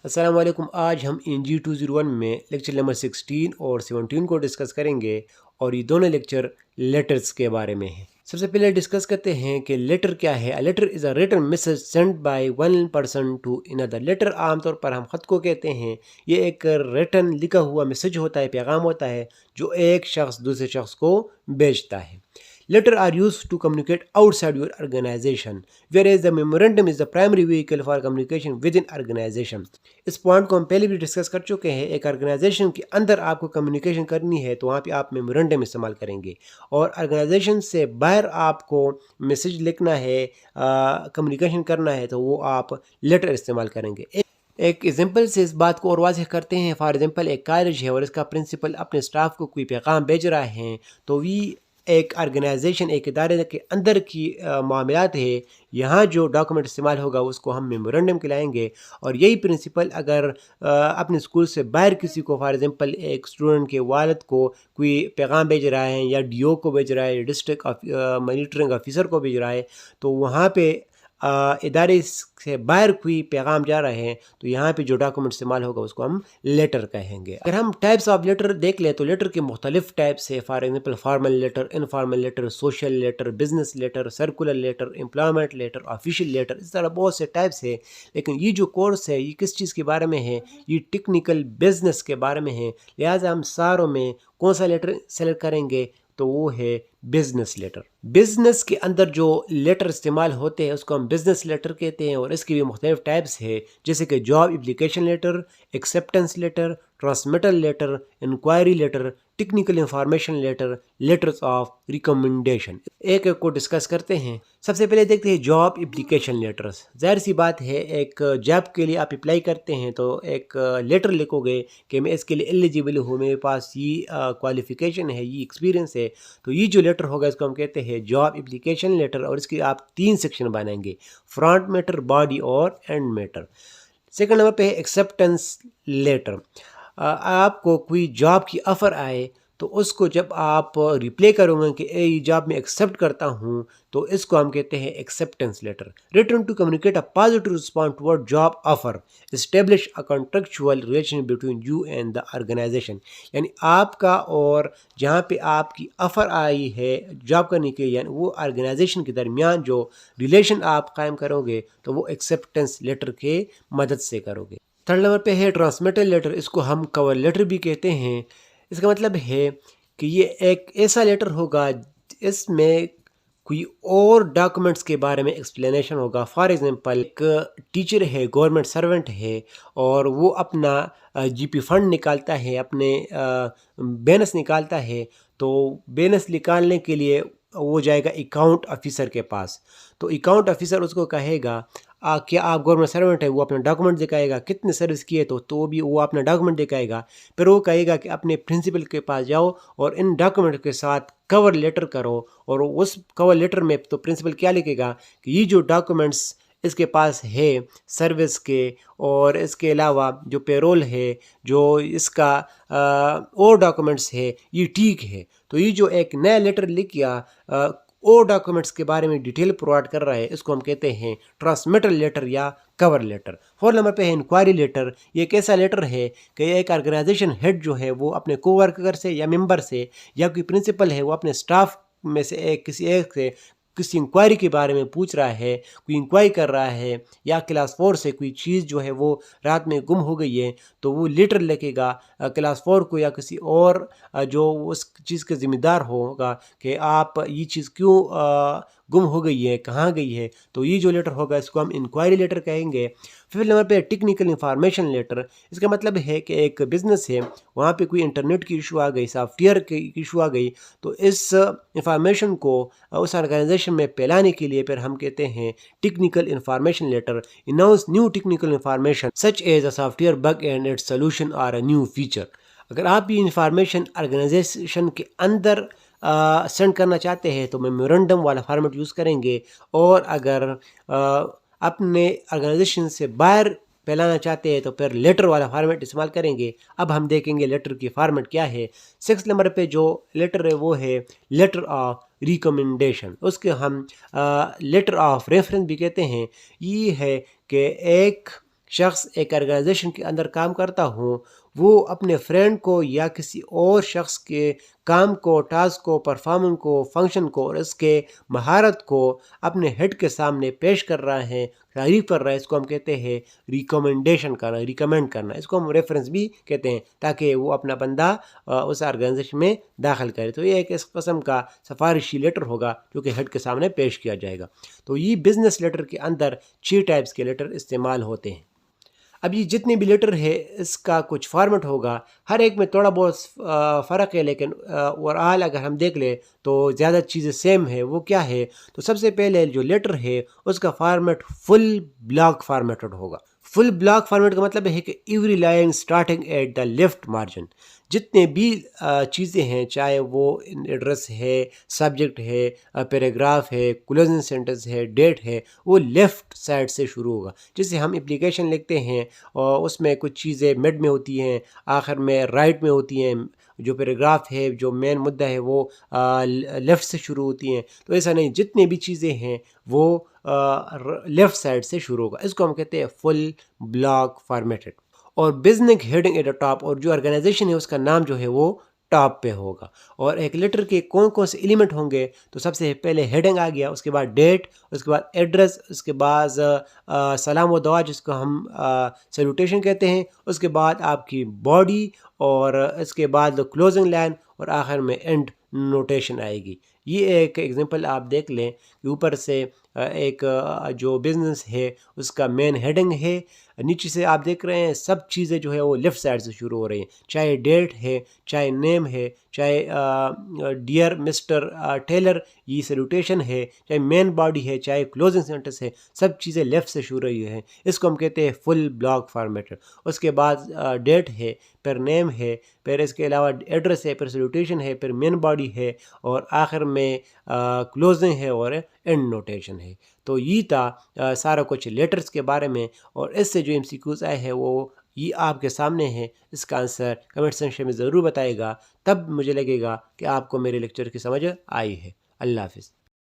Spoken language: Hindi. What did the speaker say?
अस्सलाम वालेकुम। आज हम NG 201 में लेक्चर नंबर 16 और 17 को डिस्कस करेंगे और ये दोनों लेक्चर लेटर्स के बारे में हैं। सबसे पहले डिस्कस करते हैं कि लेटर क्या है। A letter is a written message send by one person to another. Letter आमतौर पर हम ख़त को कहते हैं। ये एक रिटन लिखा हुआ मैसेज होता है, पैगाम होता है जो एक शख्स दूसरे शख्स को भेजता है। Letter are used to communicate outside your organization, whereas the memorandum is the primary vehicle for communication within organization. इस पॉइंट को हम पहले भी डिस्कस कर चुके हैं। एक ऑर्गेनाइजेशन के अंदर आपको कम्युनिकेशन करनी है तो वहाँ पे आप मेमोरेंडम इस्तेमाल करेंगे, और ऑर्गेनाइजेशन से बाहर आपको मैसेज लिखना है, कम्युनिकेशन करना है तो वो आप लेटर इस्तेमाल करेंगे। एक एग्जाम्पल से इस बात को और वाज़ह करते हैं। फॉर एग्जाम्पल, एक कॉलेज है और इसका प्रिंसिपल अपने स्टाफ को कोई पैगाम भेज रहा है, तो वी एक ऑर्गेनाइजेशन, एक इदारे के अंदर की मामलात है। यहाँ जो डॉक्यूमेंट इस्तेमाल होगा उसको हम मेमोरेंडम कहलाएंगे। और यही प्रिंसिपल अगर अपने स्कूल से बाहर किसी को, फॉर एग्जांपल एक स्टूडेंट के वालिद को कोई पैगाम भेज रहा है, या DO को भेज रहा है, डिस्ट्रिक्ट मॉनिटरिंग ऑफिसर को भेज रहा है, तो वहाँ पे इदारे से बाहर कोई पैगाम जा रहे हैं तो यहाँ पे जो डॉक्यूमेंट इस्तेमाल होगा उसको हम लेटर कहेंगे। अगर हम टाइप्स ऑफ लेटर देख लें तो लेटर के मुख्तलिफ टाइप्स है। For example, formal letter, informal letter, social letter, business letter, circular letter, employment letter, official letter, इस तरह बहुत से टाइप्स है। लेकिन ये जो कोर्स है ये किस चीज़ के बारे में है? ये टेक्निकल बिजनेस के बारे में है। लिहाजा हम सारों में कौन सा लेटर सेलेक्ट करेंगे तो वो है बिजनेस लेटर। बिजनेस के अंदर जो लेटर इस्तेमाल होते हैं उसको हम बिजनेस लेटर कहते हैं, और इसकी भी मुख्तलिफ टाइप्स है, जैसे कि job application letter, acceptance letter, transmittal letter, inquiry letter, technical information letter, letters of recommendation. एक एक को डिस्कस करते हैं। सबसे पहले देखते हैं जॉब एप्लीकेशन लेटर्स। जाहिर सी बात है, एक जॉब के लिए आप अप्लाई करते हैं तो एक लेटर लिखोगे कि मैं इसके लिए एलिजिबल हूँ, मेरे पास ये क्वालिफिकेशन है, ये एक्सपीरियंस है। तो ये जो लेटर होगा इसको हम कहते हैं जॉब एप्लीकेशन लेटर, और इसके आप 3 सेक्शन बनाएंगे: फ्रंट मैटर, बॉडी और एंड मैटर। सेकंड नंबर पे है एक्सेप्टेंस लेटर। आपको कोई जॉब की ऑफ़र आए तो उसको जब आप रिप्लाई करोगे कि ये जॉब मैं एक्सेप्ट करता हूँ, तो इसको हम कहते हैं acceptance letter. Written to communicate a positive response toward job offer, establish a contractual relation between you and the organisation. यानी आपका और जहाँ पे आपकी ऑफ़र आई है जॉब करने के लिए, यानी वो ऑर्गेनाइजेशन के दरमियान जो रिलेशन आप कायम करोगे तो वो एक्सेप्टेंस लेटर के मदद से करोगे। थर्ड नंबर पे है ट्रांसमिटल लेटर। इसको हम कवर लेटर भी कहते हैं। इसका मतलब है कि ये एक ऐसा लेटर होगा इसमें कोई और डॉक्यूमेंट्स के बारे में एक्सप्लेनेशन होगा। फॉर एग्जांपल, एक टीचर है, गवर्नमेंट सर्वेंट है, और वो अपना GP फंड निकालता है, अपने बोनस निकालता है। तो बोनस निकालने के लिए वो जाएगा अकाउंट ऑफिसर के पास। तो अकाउंट ऑफिसर उसको कहेगा क्या आप गवर्नमेंट सर्वेंट है, वो अपना डॉक्यूमेंट दिखाएगा, कितने सर्विस किए तो भी वो अपना डॉक्यूमेंट दिखाएगा। फिर वो कहेगा कि अपने प्रिंसिपल के पास जाओ और इन डॉक्यूमेंट के साथ कवर लेटर करो, और उस कवर लेटर में तो प्रिंसिपल क्या लिखेगा कि ये जो डॉक्यूमेंट्स इसके पास है सर्विस के, और इसके अलावा जो पेरोल है, जो इसका और डॉक्यूमेंट्स है, ये ठीक है। तो ये जो एक नया लेटर लिख गया और डॉक्यूमेंट्स के बारे में डिटेल प्रोवाइड कर रहा है, इसको हम कहते हैं ट्रांसमिटल लेटर या कवर लेटर। 4 नंबर पे है इंक्वायरी लेटर। ये एक ऐसा लेटर है कि एक ऑर्गेनाइजेशन हेड जो है वो अपने कोवर्कर से या मेंबर से, या कोई प्रिंसिपल है वो अपने स्टाफ में से किसी एक से किसी इंक्वायरी के बारे में पूछ रहा है, कोई इंक्वायरी कर रहा है, या क्लास 4 से कोई चीज़ जो है वो रात में गुम हो गई है, तो वो लेटर लिखेगा क्लास 4 को या किसी और जो उस चीज़ के ज़िम्मेदार होगा कि आप ये चीज़ क्यों गुम हो गई है, कहाँ गई है। तो ये जो लेटर होगा इसको हम इंक्वायरी लेटर कहेंगे। 5 नंबर पे टेक्निकल इंफॉर्मेशन लेटर। इसका मतलब है कि एक बिज़नेस है, वहाँ पे कोई इंटरनेट की इशू आ गई, सॉफ्टवेयर की इशू आ गई, तो इस इंफॉर्मेशन को उस ऑर्गेनाइजेशन में फैलाने के लिए फिर हम कहते हैं technical information letter. Announce new technical information such as a software bug and its solution or a new feature. अगर आप ये इंफॉर्मेशन ऑर्गेनाइजेशन के अंदर सेंड करना चाहते हैं तो मेमोरेंडम वाला फॉर्मेट यूज़ करेंगे, और अगर अपने ऑर्गेनाइजेशन से बाहर फैलाना चाहते हैं तो फिर लेटर वाला फॉर्मेट इस्तेमाल करेंगे। अब हम देखेंगे लेटर की फॉर्मेट क्या है। 6 नंबर पे जो लेटर है वो है लेटर ऑफ रिकमेंडेशन। उसके हम लेटर ऑफ रेफरेंस भी कहते हैं। ये है कि एक शख्स एक ऑर्गेनाइजेशन के अंदर काम करता हूँ, वो अपने फ्रेंड को या किसी और शख्स के काम को, टास्क को, परफॉर्मेंस को, फंक्शन को और इसके महारत को अपने हेड के सामने पेश कर रहा है, तारीफ कर रहा है, इसको हम कहते हैं रिकमेंडेशन करना, रिकमेंड करना। इसको हम रेफरेंस भी कहते हैं, ताकि वो अपना बंदा उस ऑर्गेनाइजेशन में दाखिल करे। तो ये एक इस किस्म का सिफारिशी लेटर होगा जो कि हेड के सामने पेश किया जाएगा। तो ये बिजनेस लेटर के अंदर 6 टाइप्स के लेटर इस्तेमाल होते हैं। अब ये जितने भी लेटर है इसका कुछ फॉर्मेट होगा, हर एक में थोड़ा बहुत फ़र्क है, लेकिन ओवरऑल अगर हम देख ले तो ज़्यादा चीज़ें सेम है। वो क्या है? तो सबसे पहले जो लेटर है उसका फॉर्मेट फुल ब्लॉक फॉर्मेटेड होगा। फुल ब्लॉक फॉर्मेट का मतलब है कि every line starting at the left margin, जितने भी चीज़ें हैं, चाहे वो एड्रेस है, सब्जेक्ट है, पैराग्राफ है, क्लोजिंग सेंटेंस है, डेट है, वो लेफ़्ट साइड से शुरू होगा। जैसे हम एप्लीकेशन लिखते हैं और उसमें कुछ चीज़ें मिड में होती हैं, आखिर में राइट में होती हैं, जो पैराग्राफ है, जो मेन मुद्दा है वो लेफ़्ट से शुरू होती हैं। तो ऐसा नहीं, जितनी भी चीज़ें हैं वो लेफ़्ट साइड से शुरू होगा। इसको हम कहते हैं फुल ब्लॉक फॉर्मेटेड। और business heading at the top, और जो ऑर्गेनाइजेशन है उसका नाम जो है वो टॉप पे होगा। और एक लेटर के कौन कौन से एलिमेंट होंगे? तो सबसे पहले हेडिंग आ गया, उसके बाद डेट, उसके बाद एड्रेस, उसके बाद सलाम व दुआ जिसको हम सैल्यूटेशन कहते हैं, उसके बाद आपकी बॉडी, और इसके बाद क्लोजिंग लाइन, और आखिर में एंड नोटेशन आएगी। ये एक एग्जांपल आप देख लें कि ऊपर से एक जो बिज़नेस है उसका मेन हेडिंग है, नीचे से आप देख रहे हैं सब चीज़ें जो है वो लेफ़्ट साइड से शुरू हो रही हैं, चाहे डेट है, चाहे नेम है, चाहे डियर मिस्टर टेलर ये सैल्यूटेशन है, चाहे मेन बॉडी है, चाहे क्लोजिंग सेंटेंस है, सब चीज़ें लेफ़्ट से शुरू रही हैं। इसको हम कहते हैं फुल ब्लॉक फॉर्मेटेड। उसके बाद डेट है, फिर नेम है, फिर इसके अलावा एड्रेस है, फिर सैल्यूटेशन है, फिर मेन बॉडी है, और आखिर में क्लोजिंग है और एंड नोटेशन है। तो ये था सारा कुछ लेटर्स के बारे में। और इससे जो MCQs आए हैं वो ये आपके सामने है। इसका आंसर कमेंट सेक्शन में ज़रूर बताइएगा, तब मुझे लगेगा कि आपको मेरे लेक्चर की समझ आई है। अल्लाह हाफ़िज़।